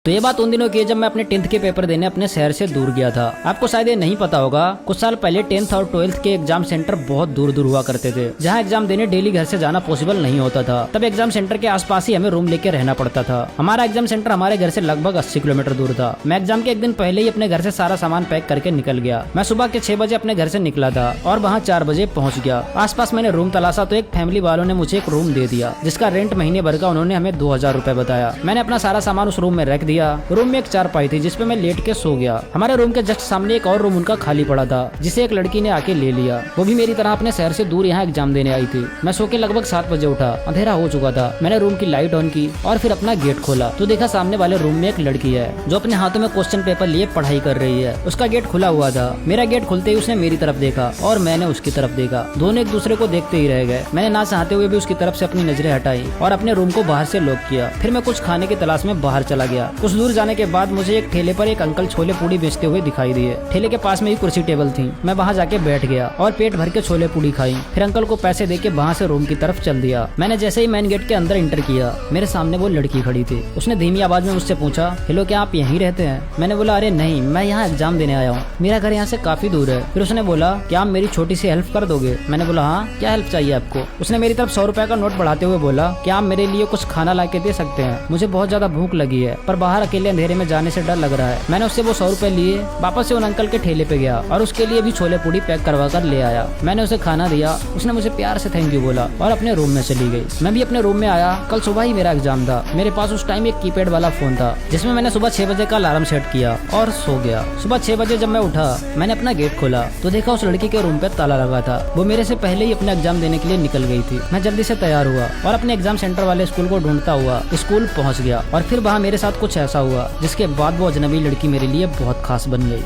तो ये बात उन दिनों की है जब मैं अपने 10th के पेपर देने अपने शहर से दूर गया था। आपको शायद ये नहीं पता होगा, कुछ साल पहले 10th और 12th के एग्जाम सेंटर बहुत दूर दूर हुआ करते थे, जहाँ एग्जाम देने डेली घर से जाना पॉसिबल नहीं होता था। तब एग्जाम सेंटर के आसपास ही हमें रूम लेके रहना पड़ता था। हमारा एग्जाम सेंटर हमारे घर से लगभग 80 किलोमीटर दूर था। मैं एग्जाम के एक दिन पहले ही अपने घर से सारा सामान पैक करके निकल गया। मैं सुबह के 6 बजे अपने घर से निकला था और वहाँ 4 बजे पहुँच गया। आसपास मैंने रूम तलाशा तो एक फैमिली वालों ने मुझे एक रूम दे दिया, जिसका रेंट महीने भर का उन्होंने हमें 2000 रुपए बताया। मैंने अपना सारा सामान उस रूम में रख दिया। रूम में एक चारपाई थी जिसपे मैं लेट के सो गया। हमारे रूम के जस्ट सामने एक और रूम उनका खाली पड़ा था, जिसे एक लड़की ने आके ले लिया। वो भी मेरी तरह अपने शहर से दूर यहाँ एग्जाम देने आई थी। मैं सो के लगभग 7 बजे उठा, अंधेरा हो चुका था। मैंने रूम की लाइट ऑन की और फिर अपना गेट खोला तो देखा सामने वाले रूम में एक लड़की है जो अपने हाथों में क्वेश्चन पेपर लिए पढ़ाई कर रही है। उसका गेट खुला हुआ था। मेरा गेट खुलते ही उसने मेरी तरफ देखा और मैंने उसकी तरफ देखा। दोनों एक दूसरे को देखते ही रह गए। मैंने ना चाहते हुए भी उसकी तरफ से अपनी नजरें हटाई और अपने रूम को बाहर से लॉक किया। फिर मैं कुछ खाने की तलाश में बाहर चला गया। कुछ दूर जाने के बाद मुझे एक ठेले पर एक अंकल छोले पूड़ी बेचते हुए दिखाई दिए। ठेले के पास में ही कुर्सी टेबल थी। मैं वहाँ जाके बैठ गया और पेट भर के छोले पूड़ी खाई। फिर अंकल को पैसे देके वहाँ से रूम की तरफ चल दिया। मैंने जैसे ही मेन गेट के अंदर एंटर किया, मेरे सामने वो लड़की खड़ी थी। उसने धीमी आवाज में मुझसे पूछा, हेलो क्या आप यहीं रहते हैं? मैंने बोला अरे नहीं, मैं यहाँ एग्जाम देने आया हूँ, मेरा घर यहाँ से काफी दूर है। फिर उसने बोला क्या आप मेरी छोटी सी हेल्प कर दोगे? मैंने बोला हाँ, क्या हेल्प चाहिए आपको? उसने मेरी तरफ 100 रुपए का नोट बढ़ाते हुए बोला, क्या आप मेरे लिए कुछ खाना ला के दे सकते हैं? मुझे बहुत ज्यादा भूख लगी है पर बाहर अकेले अंधेरे में जाने से डर लग रहा है। मैंने उससे वो 100 रुपए लिए, वापस से उन अंकल के ठेले पे गया और उसके लिए भी छोले पूड़ी पैक करवा कर ले आया। मैंने उसे खाना दिया। उसने मुझे प्यार से थैंक यू बोला और अपने रूम में चली गई। मैं भी अपने रूम में आया। कल सुबह ही मेरा एग्जाम था। मेरे पास उस टाइम एक कीपैड वाला फोन था जिसमें मैंने सुबह 6 बजे का अलार्म सेट किया और सो गया। सुबह 6 बजे जब मैं उठा, मैंने अपना गेट खोला तो देखा उस लड़की के रूम पे ताला लगा था। वो मेरे से पहले ही अपना एग्जाम देने के लिए निकल गई थी। मैं जल्दी से तैयार हुआ और अपने एग्जाम सेंटर वाले स्कूल को ढूंढता हुआ स्कूल पहुंच गया। और फिर वहाँ मेरे साथ कुछ ऐसा हुआ जिसके बाद वो अजनबी लड़की मेरे लिए बहुत खास बन गई।